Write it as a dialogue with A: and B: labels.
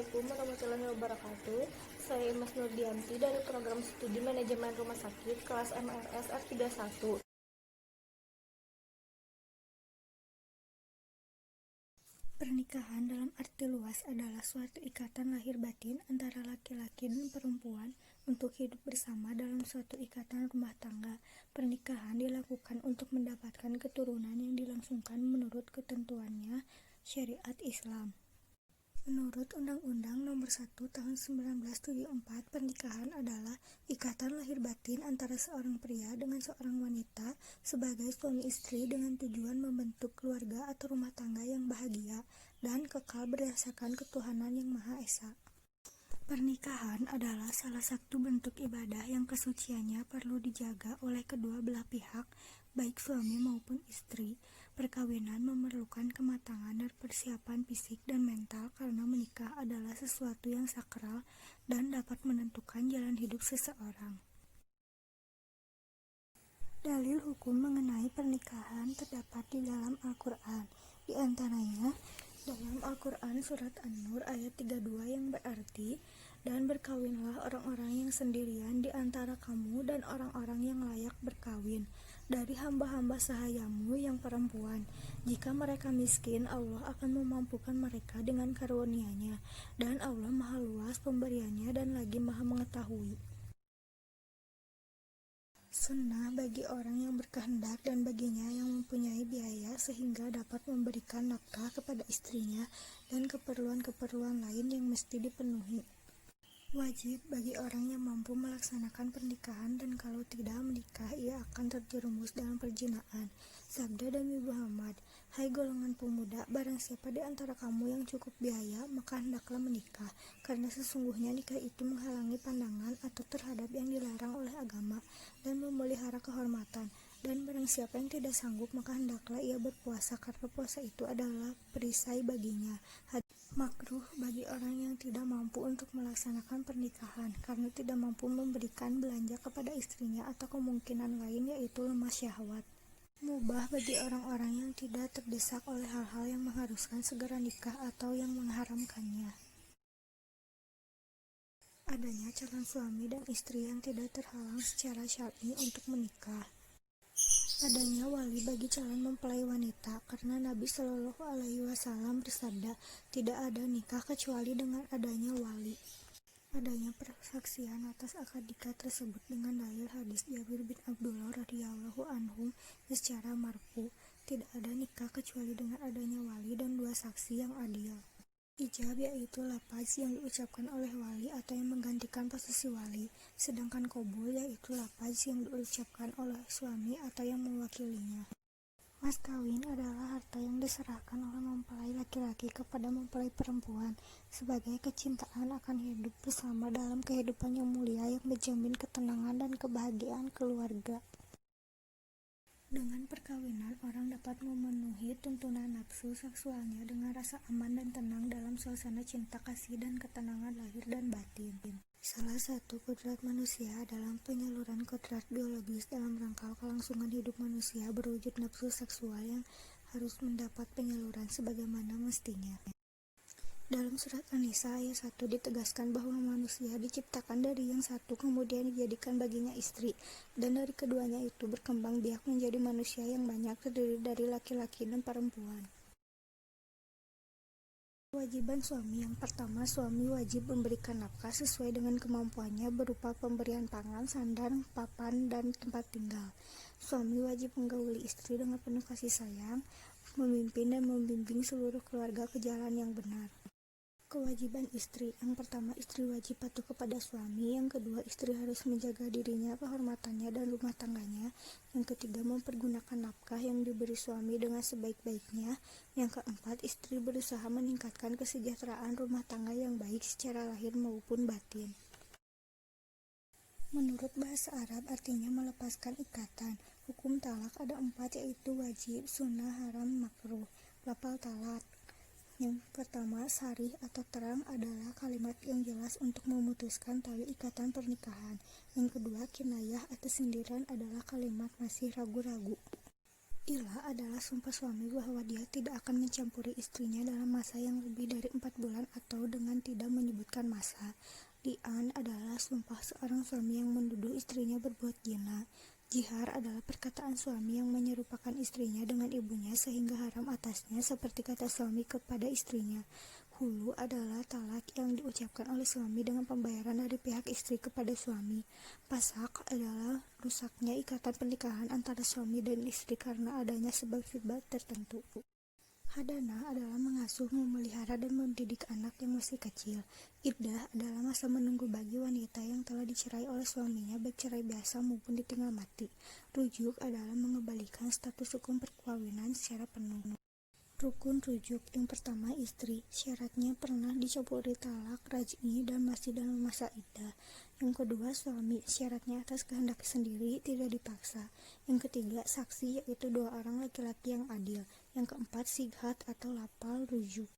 A: Assalamualaikum warahmatullahi wabarakatuh. Saya Mas Nurdianti dari program studi manajemen rumah sakit kelas MRS F31.
B: Pernikahan dalam arti luas adalah suatu ikatan lahir batin antara laki-laki dan perempuan untuk hidup bersama dalam suatu ikatan rumah tangga. Pernikahan dilakukan untuk mendapatkan keturunan yang dilangsungkan menurut ketentuannya syariat Islam. Menurut Undang-Undang Nomor 1 Tahun 1974, pernikahan adalah ikatan lahir batin antara seorang pria dengan seorang wanita sebagai suami istri dengan tujuan membentuk keluarga atau rumah tangga yang bahagia dan kekal berdasarkan ketuhanan yang Maha Esa. Pernikahan adalah salah satu bentuk ibadah yang kesuciannya perlu dijaga oleh kedua belah pihak, baik suami maupun istri. Perkawinan memerlukan kematangan dan persiapan fisik dan mental karena menikah adalah sesuatu yang sakral dan dapat menentukan jalan hidup seseorang. Dalil hukum mengenai pernikahan terdapat di dalam Al-Quran. Di antaranya, dalam Al-Quran surat An-Nur ayat 32 yang berarti, "Dan berkawinlah orang-orang yang sendirian di antara kamu dan orang-orang yang layak berkawin dari hamba-hamba sahayamu yang perempuan. Jika mereka miskin, Allah akan memampukan mereka dengan karunia-Nya, dan Allah Maha Luas pemberiannya dan lagi Maha Mengetahui." Sunnah bagi orang yang berkehendak dan baginya yang mempunyai biaya sehingga dapat memberikan nafkah kepada istrinya dan keperluan-keperluan lain yang mesti dipenuhi. Wajib bagi orang yang mampu melaksanakan pernikahan dan kalau tidak menikah ia akan terjerumus dalam perzinaan. Sabda Nabi Muhammad, "Hai golongan pemuda, barang siapa di antara kamu yang cukup biaya, maka hendaklah menikah, karena sesungguhnya nikah itu menghalangi pandangan atau terhadap yang dilarang oleh agama dan memelihara kehormatan. Dan barang siapa yang tidak sanggup, maka hendaklah ia berpuasa karena puasa itu adalah perisai baginya." Makruh bagi orang yang tidak mampu untuk melaksanakan pernikahan karena tidak mampu memberikan belanja kepada istrinya atau kemungkinan lain yaitu lemah syahwat. Mubah bagi orang-orang yang tidak terdesak oleh hal-hal yang mengharuskan segera nikah atau yang mengharamkannya. Adanya calon suami dan istri yang tidak terhalang secara syar'i untuk menikah. Adanya wali bagi calon mempelai wanita karena Nabi Shallallahu Alaihi Wasallam bersabda, "Tidak ada nikah kecuali dengan adanya wali." Adanya persaksian atas akad nikah tersebut dengan dalil hadis Jabir bin Abdullah radhiyallahu anhum secara marfu, "Tidak ada nikah kecuali dengan adanya wali dan dua saksi yang adil." Ijab yaitu lafaz yang diucapkan oleh wali atau yang menggantikan posisi wali, sedangkan qabul yaitu lafaz yang diucapkan oleh suami atau yang mewakilinya. Mas kawin adalah harta yang diserahkan oleh mempelai laki-laki kepada mempelai perempuan sebagai kecintaan akan hidup bersama dalam kehidupan yang mulia yang menjamin ketenangan dan kebahagiaan keluarga. Dengan perkawinan, orang dapat memenuhi tuntunan nafsu seksualnya dengan rasa aman dan tenang dalam suasana cinta kasih dan ketenangan lahir dan batin. Salah satu kodrat manusia dalam penyaluran kodrat biologis dalam rangka kelangsungan hidup manusia berwujud nafsu seksual yang harus mendapat penyaluran sebagaimana mestinya. Dalam surat An-Nisa ayat 1 ditegaskan bahwa manusia diciptakan dari yang satu kemudian dijadikan baginya istri, dan dari keduanya itu berkembang biak menjadi manusia yang banyak terdiri dari laki-laki dan perempuan. Kewajiban suami yang pertama, suami wajib memberikan nafkah sesuai dengan kemampuannya berupa pemberian pangan, sandang, papan, dan tempat tinggal. Suami wajib menggauli istri dengan penuh kasih sayang, memimpin dan membimbing seluruh keluarga ke jalan yang benar. Kewajiban istri, yang pertama istri wajib patuh kepada suami, yang kedua istri harus menjaga dirinya, kehormatannya dan rumah tangganya, yang ketiga mempergunakan nafkah yang diberi suami dengan sebaik-baiknya, yang keempat istri berusaha meningkatkan kesejahteraan rumah tangga yang baik secara lahir maupun batin. Menurut bahasa Arab artinya melepaskan ikatan. Hukum talak ada 4 yaitu wajib, sunnah, haram, makruh. Lafal talak yang pertama, sarih atau terang adalah kalimat yang jelas untuk memutuskan tali ikatan pernikahan. Yang kedua, kinayah atau sindiran adalah kalimat masih ragu-ragu. Ilah adalah sumpah suami bahwa dia tidak akan mencampuri istrinya dalam masa yang lebih dari 4 bulan atau dengan tidak menyebutkan masa. Li'an adalah sumpah seorang suami yang menuduh istrinya berbuat zina. Jihar adalah perkataan suami yang menyerupakan istrinya dengan ibunya sehingga haram atasnya seperti kata suami kepada istrinya. Hulu adalah talak yang diucapkan oleh suami dengan pembayaran dari pihak istri kepada suami. Pasak adalah rusaknya ikatan pernikahan antara suami dan istri karena adanya sebab-sebab tertentu. Hadanah adalah mengasuh, memelihara, dan mendidik anak yang masih kecil. Iddah adalah masa menunggu bagi wanita yang telah dicerai oleh suaminya baik cerai biasa maupun ditinggal mati. Rujuk adalah mengembalikan status hukum perkawinan secara penuh. Rukun rujuk yang pertama istri, syaratnya pernah dicaburi talak, raj'i, dan masih dalam masa iddah. Yang kedua suami, syaratnya atas kehendak sendiri, tidak dipaksa. Yang ketiga saksi, yaitu 2 orang laki-laki yang adil. Yang keempat sighat atau lapal rujuk.